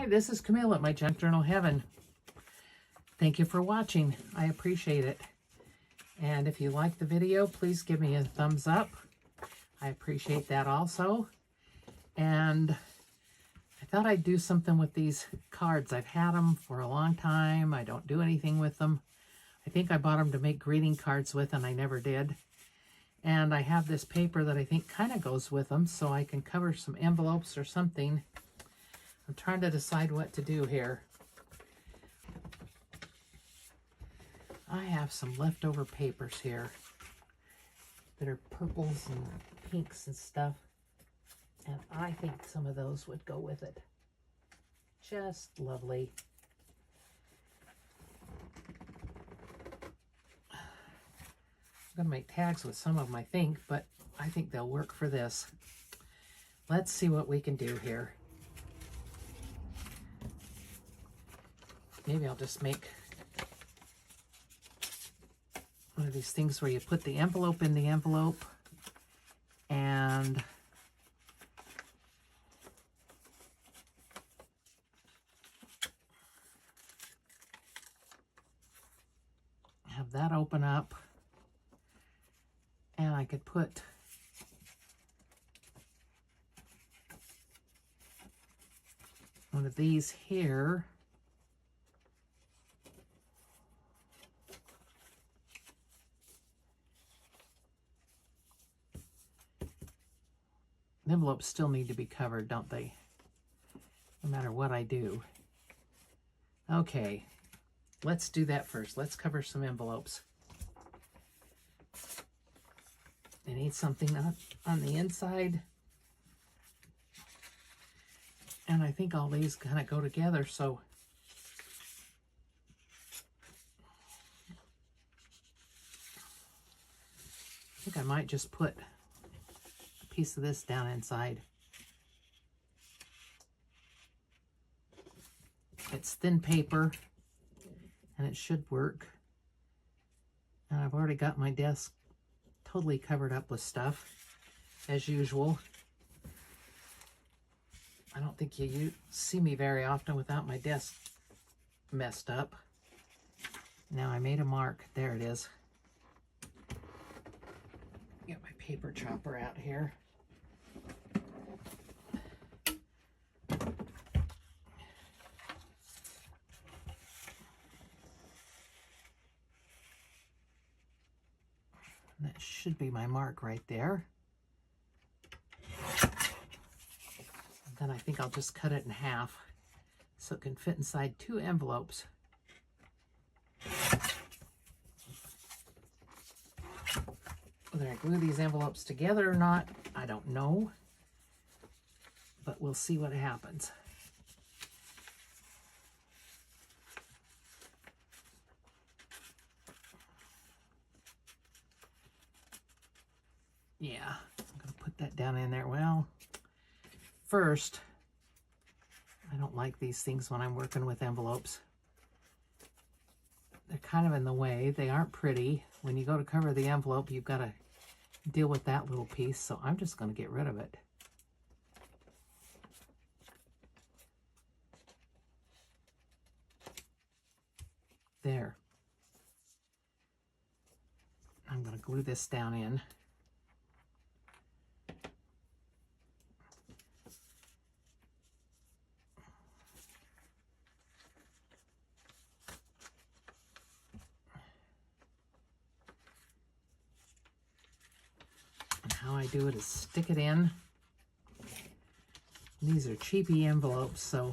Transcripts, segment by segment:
Hi, this is Camille at My Junk Journal Heaven. Thank you for watching. I appreciate it. And if you like the video, please give me a thumbs up. I appreciate that also. And I thought I'd do something with these cards. I've had them for a long time. I don't do anything with them. I think I bought them to make greeting cards with, and I never did. And I have this paper that I think kind of goes with them, so I can cover some envelopes or something. I'm trying to decide what to do here. I have some leftover papers here that are purples and pinks and stuff, and I think some of those would go with it. Just lovely. I'm going to make tags with some of them, I think, but I think they'll work for this. Let's see what we can do here. Maybe I'll just make one of these things where you put the envelope in the envelope and have that open up, and I could put one of these here. Envelopes still need to be covered, don't they? No matter what I do. Okay, let's do that first. Let's cover some envelopes. I need something on the inside. And I think all these kind of go together, so I think I might just put piece of this down inside. It's thin paper and it should work. And I've already got my desk totally covered up with stuff as usual. I don't think you see me very often without my desk messed up. Now I made a mark. There it is. Get my paper chopper out here. That should be my mark right there. And then I think I'll just cut it in half so it can fit inside 2 envelopes. Whether I glue these envelopes together or not, I don't know, but we'll see what happens. Yeah, I'm going to put that down in there. Well, first, I don't like these things when I'm working with envelopes. They're kind of in the way. They aren't pretty. When you go to cover the envelope, you've got to deal with that little piece, so I'm just going to get rid of it. There. I'm going to glue this down in. How I do it is stick it in. These are cheapy envelopes, so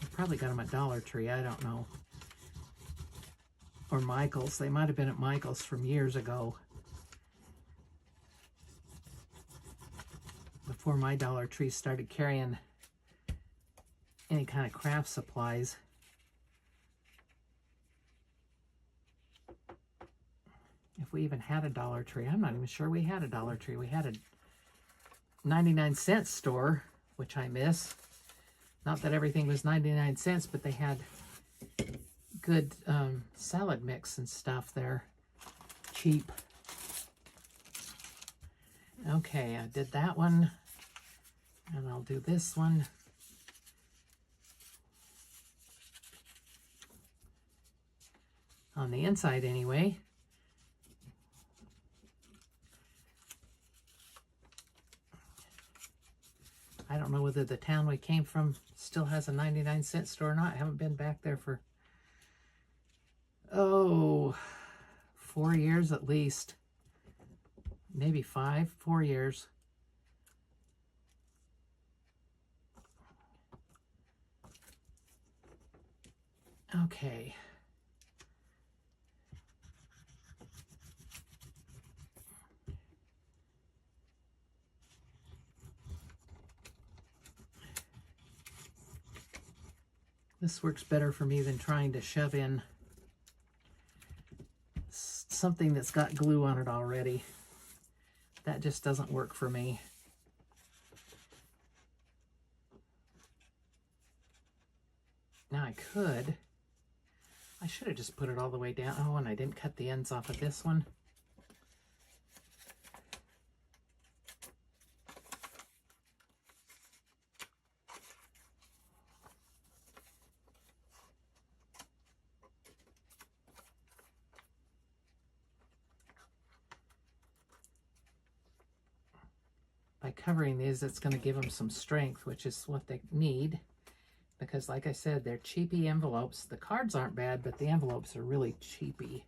I probably got them at Dollar Tree, I don't know. Or Michael's. They might have been at Michael's from years ago. Before my Dollar Tree started carrying any kind of craft supplies. If we even had a Dollar Tree. I'm not even sure we had a Dollar Tree. We had a 99-cent store, which I miss. Not that everything was 99 cents, but they had good salad mix and stuff there. Cheap. Okay, I did that one. And I'll do this one. on the inside anyway. I don't know whether the town we came from still has a 99-cent store or not. I haven't been back there for, 4 years at least. Maybe 4 years. Okay. This works better for me than trying to shove in something that's got glue on it already. That just doesn't work for me. Now I should have just put it all the way down. Oh, and I didn't cut the ends off of this one. By covering these, it's going to give them some strength, which is what they need. Because like I said, they're cheapy envelopes. The cards aren't bad, but the envelopes are really cheapy.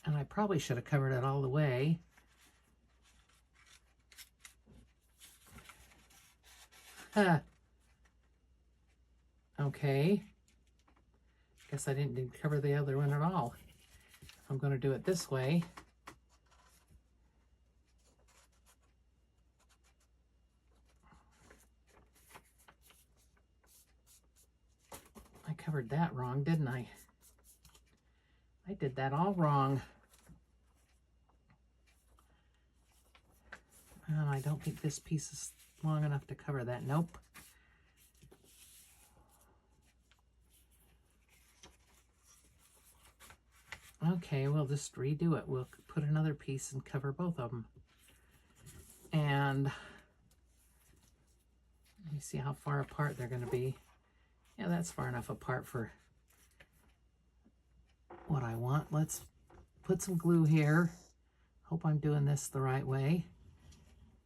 And I probably should have covered it all the way. Huh. Okay. Guess I didn't cover the other one at all. I'm going to do it this way. I covered that wrong, didn't I? I did that all wrong. Oh, I don't think this piece is long enough to cover that. Nope. Okay, we'll just redo it. We'll put another piece and cover both of them. And let me see how far apart they're going to be. Yeah, that's far enough apart for what I want. Let's put some glue here. Hope I'm doing this the right way,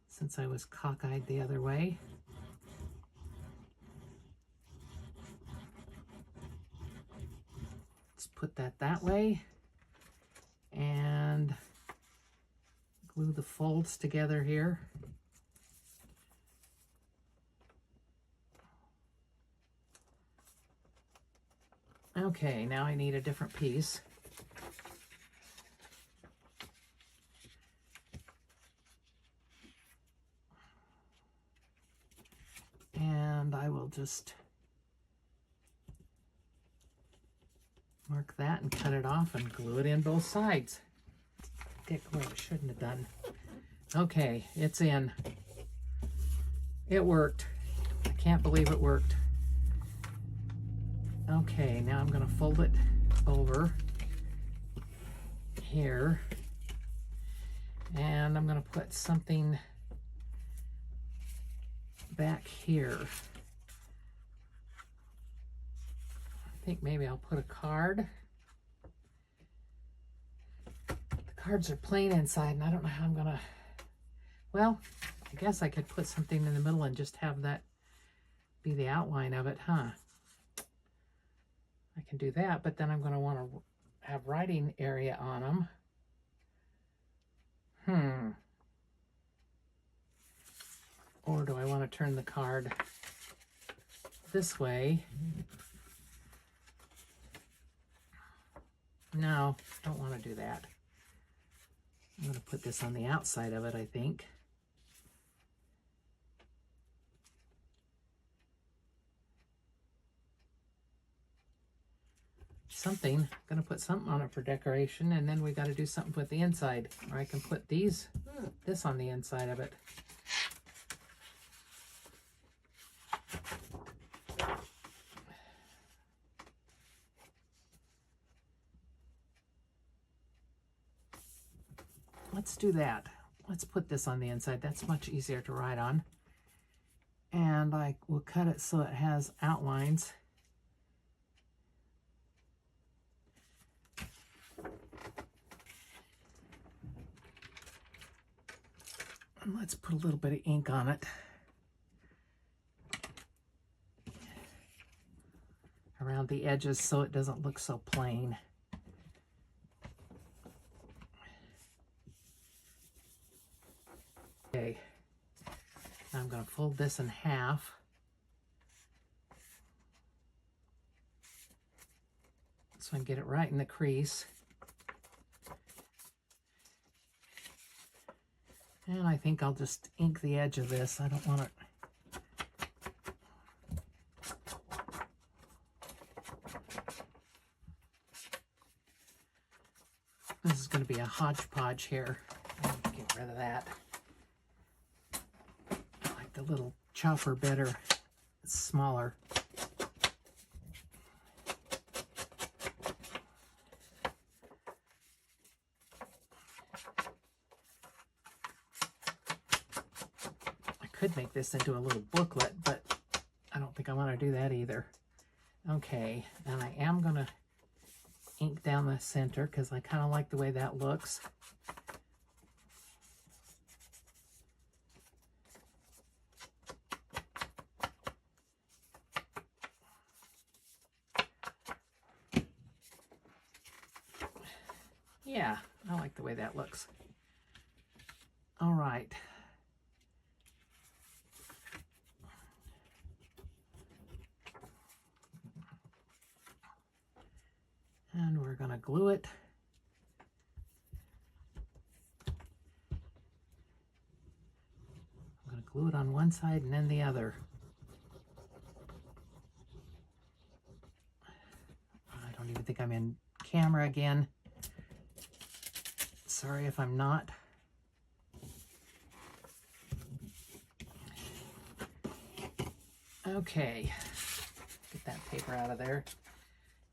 since I was cockeyed the other way. Let's put that way and glue the folds together here. Okay, now I need a different piece. And I will just mark that and cut it off and glue it in both sides. Dick, what I shouldn't have done. Okay, it's in. It worked. I can't believe it worked. Okay, now I'm going to fold it over here, and I'm going to put something back here. I think maybe I'll put a card. The cards are plain inside, and I don't know how I'm going to, well, I guess I could put something in the middle and just have that be the outline of it, huh? I can do that, but then I'm going to want to have writing area on them. Or do I want to turn the card this way? No, I don't want to do that. I'm going to put this on the outside of it, I think. Something. I'm going to put something on it for decoration, and then we got to do something with the inside. Or I can put this on the inside of it. Let's do that. Let's put this on the inside. That's much easier to write on. And I will cut it so it has outlines. And let's put a little bit of ink on it. Around the edges so it doesn't look so plain. Okay, now I'm going to fold this in half. So I can get it right in the crease. And I think I'll just ink the edge of this. I don't want it. This is going to be a hodgepodge here. I'll get rid of that. I like the little chopper better. It's smaller. I could make this into a little booklet, but I don't think I want to do that either. Okay, and I am going to ink down the center because I kind of like the way that looks. Yeah, I like the way that looks. All right. And we're going to glue it. I'm going to glue it on one side and then the other. I don't even think I'm in camera again. Sorry if I'm not. Okay, get that paper out of there.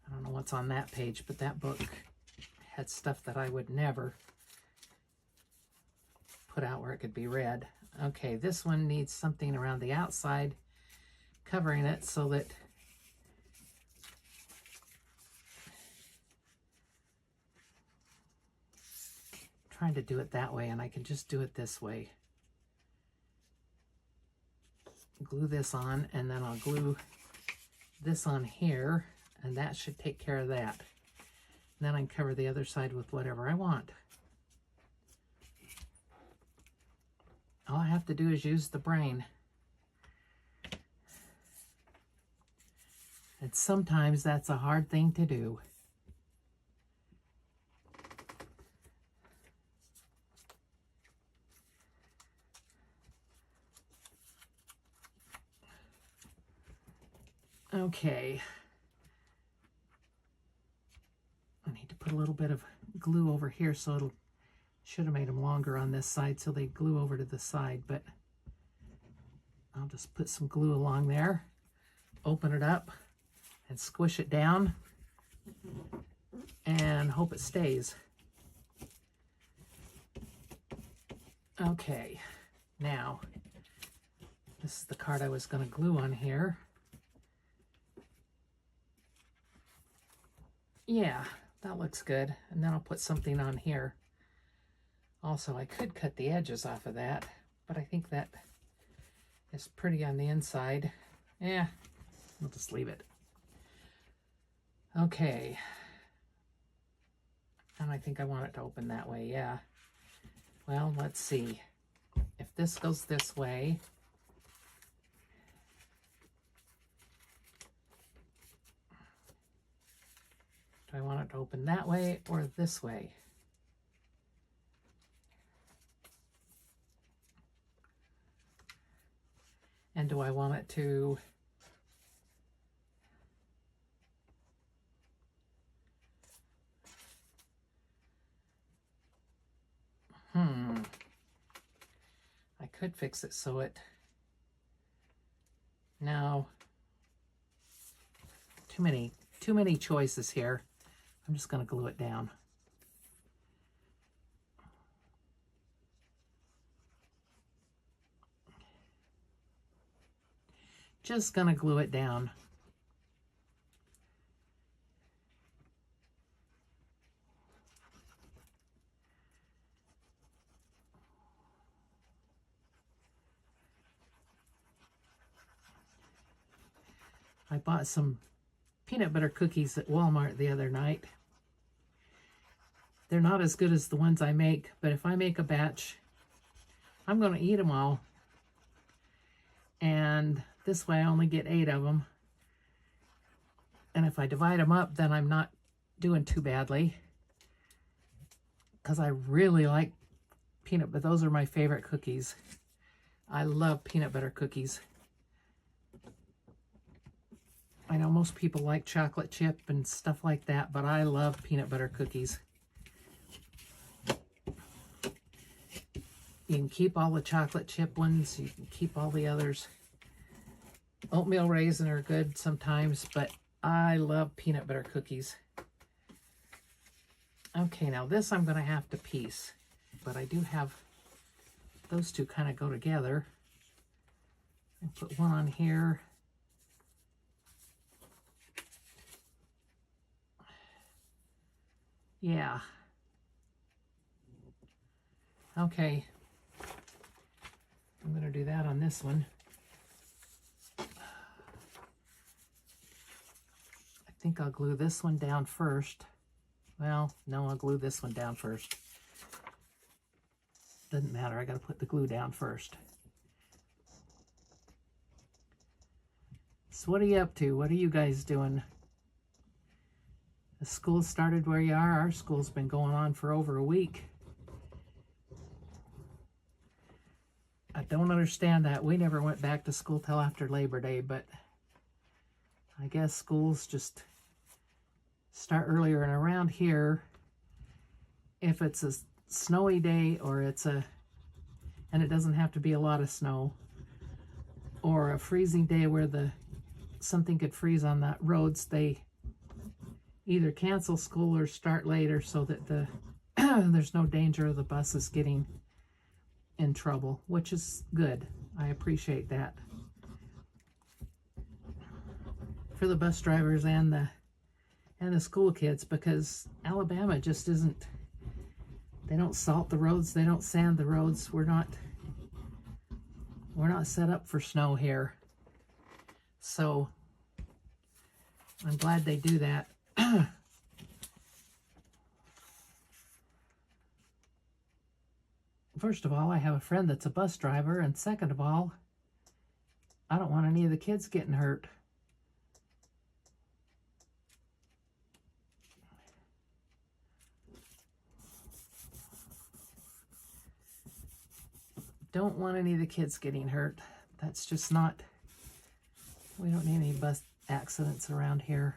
I don't know what's on that page, but that book had stuff that I would never put out where it could be read. Okay, this one needs something around the outside covering it so that I'm trying to do it that way, and I can just do it this way. Glue this on, and then I'll glue this on here, and that should take care of that. And then I can cover the other side with whatever I want. All I have to do is use the brain. And sometimes that's a hard thing to do. Okay. I need to put a little bit of glue over here, so it'll should have made them longer on this side so they glue over to the side, but I'll just put some glue along there, open it up and squish it down and hope it stays. Okay, now this is the card I was going to glue on here. Yeah, that looks good. And then I'll put something on here. Also, I could cut the edges off of that, but I think that is pretty on the inside. Yeah, we'll just leave it. Okay. And I think I want it to open that way, yeah. Well, let's see. If this goes this way, do I want it to open that way or this way? And do I want it to I could fix it so it, no, too many choices here. I'm just going to glue it down. Just going to glue it down. I bought some peanut butter cookies at Walmart the other night. They're not as good as the ones I make, but if I make a batch, I'm going to eat them all. And this way I only get 8 of them. And if I divide them up, then I'm not doing too badly. Because I really like peanut butter. Those are my favorite cookies. I love peanut butter cookies. I know most people like chocolate chip and stuff like that, but I love peanut butter cookies. You can keep all the chocolate chip ones. You can keep all the others. Oatmeal raisin are good sometimes, but I love peanut butter cookies. Okay, now this I'm going to have to piece, but I do have those two kind of go together. And put one on here. Yeah. Okay. I'm going to do that on this one. I think I'll glue this one down first. Well, no, I'll glue this one down first. Doesn't matter, I got to put the glue down first. So what are you up to? What are you guys doing? The school started where you are. Our school's been going on for over a week. I don't understand that. We never went back to school till after Labor Day, but I guess schools just start earlier. And around here, if it's a snowy day or and it doesn't have to be a lot of snow, or a freezing day where something could freeze on the roads, they either cancel school or start later so that there's no danger of the buses getting in trouble, which is good. I appreciate that for the bus drivers and the school kids, because Alabama just isn't, they don't salt the roads, they don't sand the roads. We're not set up for snow here. So I'm glad they do that. First of all, I have a friend that's a bus driver, and second of all, I don't want any of the kids getting hurt. Don't want any of the kids getting hurt. That's just not, we don't need any bus accidents around here.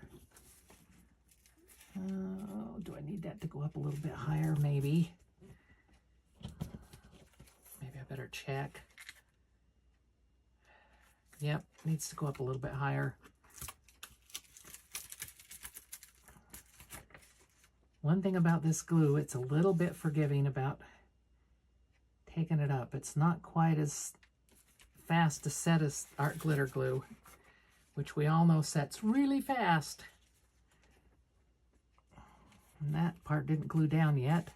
Do I need that to go up a little bit higher? Maybe. Maybe I better check. Yep, needs to go up a little bit higher. One thing about this glue, it's a little bit forgiving about taking it up. It's not quite as fast to set as art glitter glue, which we all know sets really fast. And that part didn't glue down yet.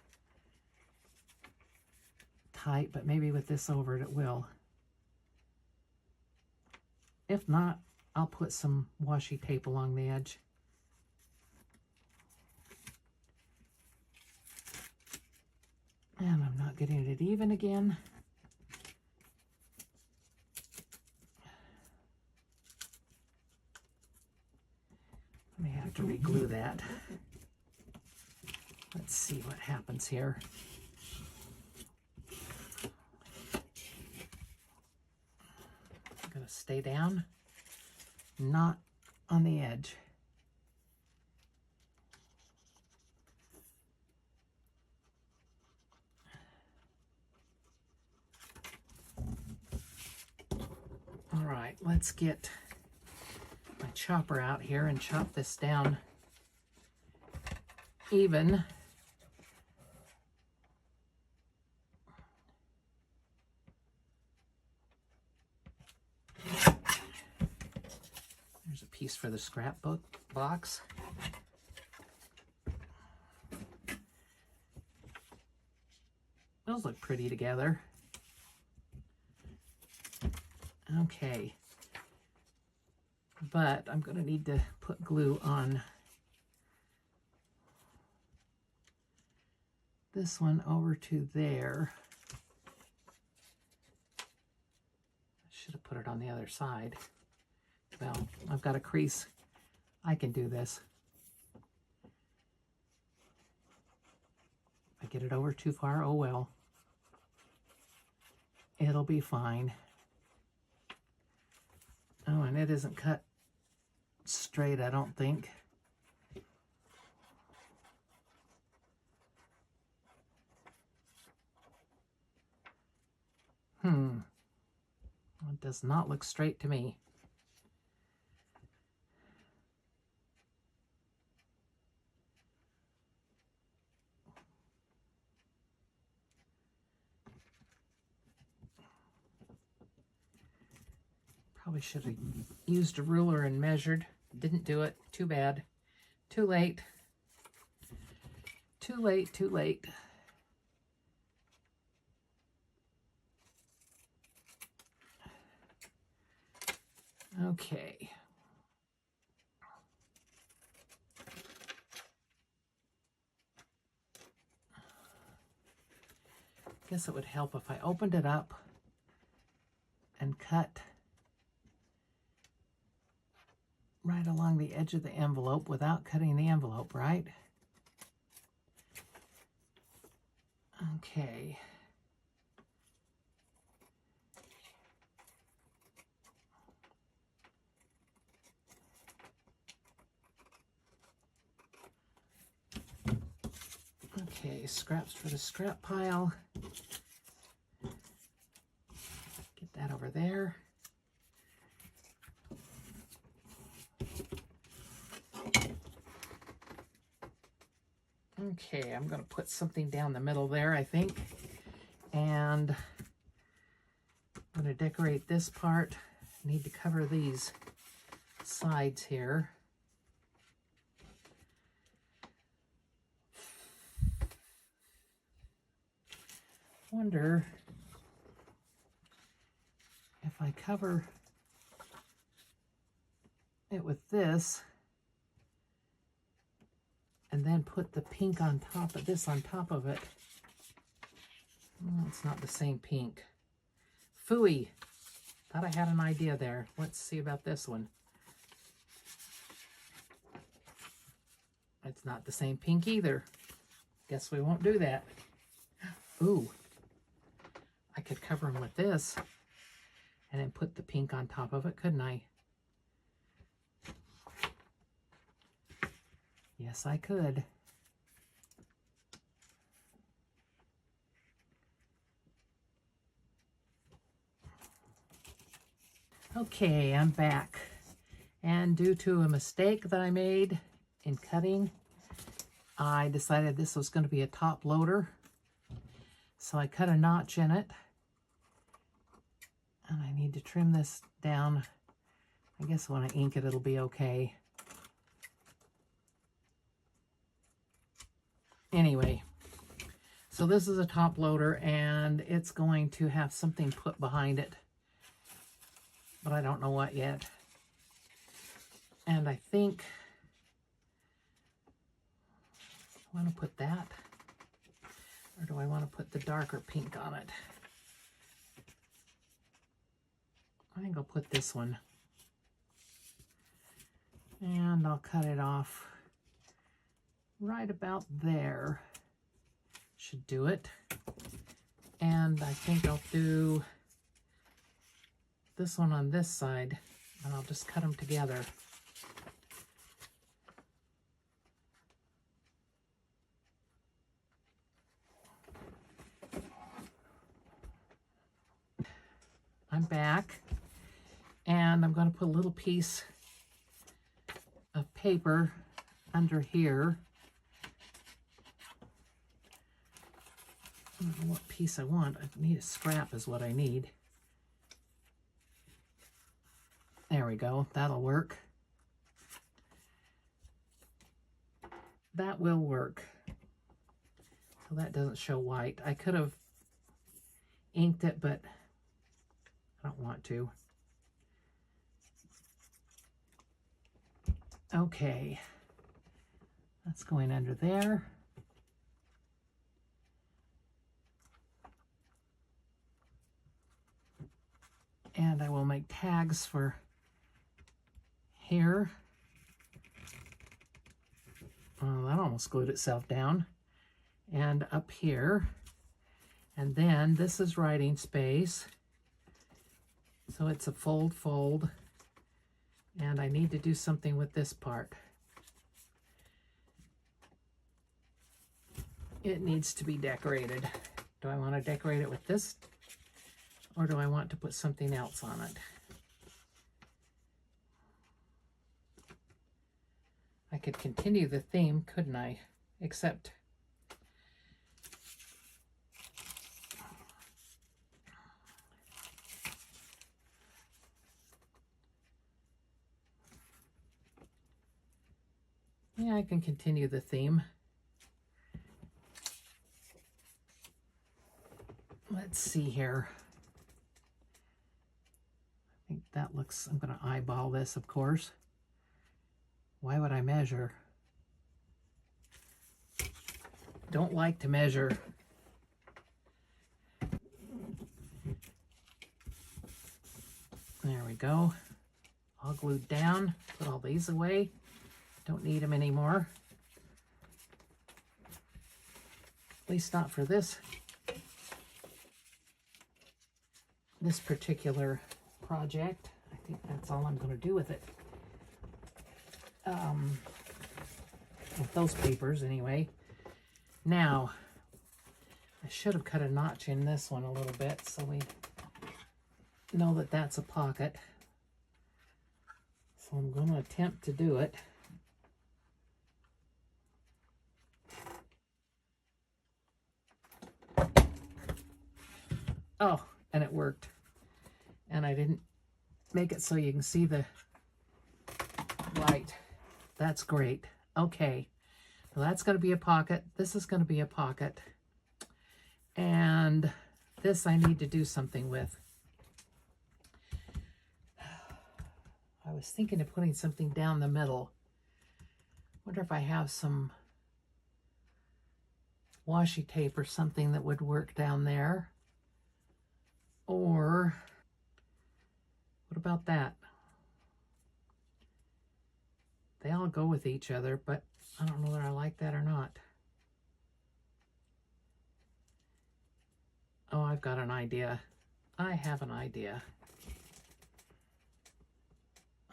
Tight, but maybe with this over it, it will. If not, I'll put some washi tape along the edge. And I'm not getting it even again. I may have to re-glue that. Let's see what happens here. I'm going to stay down, not on the edge. All right, let's get my chopper out here and chop this down even. There's a piece for the scrapbook box. Those look pretty together. Okay. but I'm going to need to put glue on this one over to there. I should have put it on the other side. Well, I've got a crease. I can do this. If I get it over too far, oh well. It'll be fine. Oh, and it isn't cut straight, I don't think. It does not look straight to me. Probably should have used a ruler and measured. Didn't do it. Too bad. Too late. Too late, too late. Okay. Guess it would help if I opened it up and cut right along the edge of the envelope without cutting the envelope, right? Okay. Okay, scraps for the scrap pile. Get that over there. Okay, I'm going to put something down the middle there, I think. And I'm going to decorate this part. I need to cover these sides here. Wonder if I cover it with this and then put the pink on top of this, on top of it. Oh, it's not the same pink. Phooey. Thought I had an idea there. Let's see about this one. It's not the same pink either. Guess we won't do that. Ooh. I could cover them with this and then put the pink on top of it, couldn't I? Yes, I could. Okay, I'm back. And due to a mistake that I made in cutting, I decided this was going to be a top loader. So I cut a notch in it. And I need to trim this down. I guess when I ink it, it'll be okay. Anyway, so this is a top loader and it's going to have something put behind it, but I don't know what yet. And I think I want to put that, or do I want to put the darker pink on it? I think I'll put this one. And I'll cut it off right about there. Should do it. And I think I'll do this one on this side, and I'll just cut them together. I'm back, and I'm going to put a little piece of paper under here. I don't know what piece I want. I need a scrap is what I need. There we go. That'll work. That will work. So that doesn't show white. I could have inked it, but I don't want to. Okay, that's going under there. And I will make tags for here. Oh, that almost glued itself down. And up here. And then this is writing space. So it's a fold, fold. And I need to do something with this part. It needs to be decorated. Do I want to decorate it with this? Or do I want to put something else on it? I could continue the theme, couldn't I? Except yeah, I can continue the theme. Let's see here. I think that looks, I'm going to eyeball this, of course. Why would I measure? Don't like to measure. There we go. All glued down. Put all these away. Don't need them anymore. At least not for this particular project. I think that's all I'm going to do with it. With those papers anyway. Now, I should have cut a notch in this one a little bit so we know that that's a pocket. So I'm going to attempt to do it. Oh, and it worked. And I didn't make it so you can see the light. That's great. Okay, so that's going to be a pocket. This is going to be a pocket. And this I need to do something with. I was thinking of putting something down the middle. Wonder if I have some washi tape or something that would work down there. Or what about that? They all go with each other, but I don't know whether I like that or not. Oh, I've got an idea. I have an idea.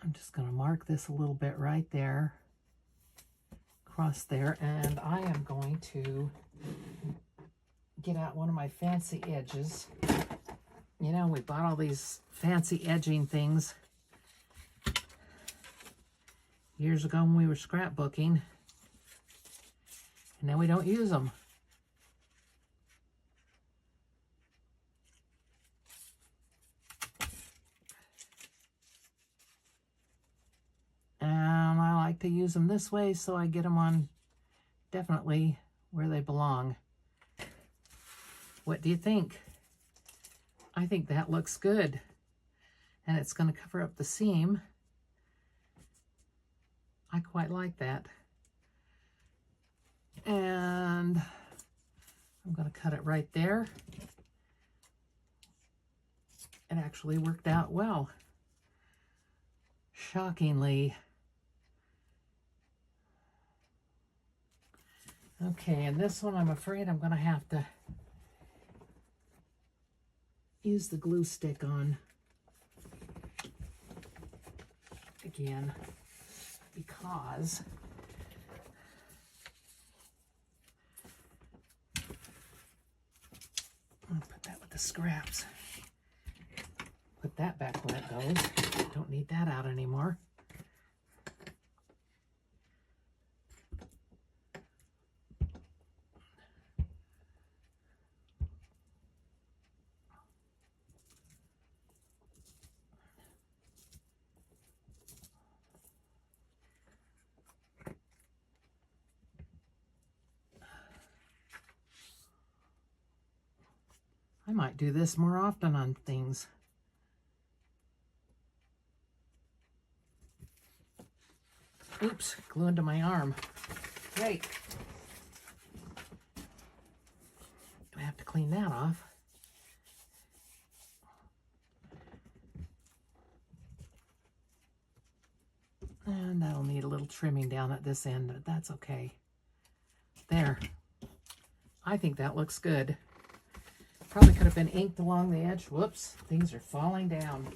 I'm just going to mark this a little bit right there, across there, and I am going to get out one of my fancy edges. You know, we bought all these fancy edging things years ago when we were scrapbooking, and now we don't use them. And I like to use them this way so I get them on definitely where they belong. What do you think? I think that looks good. And it's going to cover up the seam. I quite like that. And I'm going to cut it right there. It actually worked out well. Shockingly. Okay, and this one I'm afraid I'm going to have to use the glue stick on again, because I'll put that with the scraps. Put that back where it goes. Don't need that out anymore. I might do this more often on things. Oops, glue into my arm. Great. I have to clean that off. And that'll need a little trimming down at this end, but that's okay. There. I think that looks good. Probably could have been inked along the edge. Whoops, things are falling down.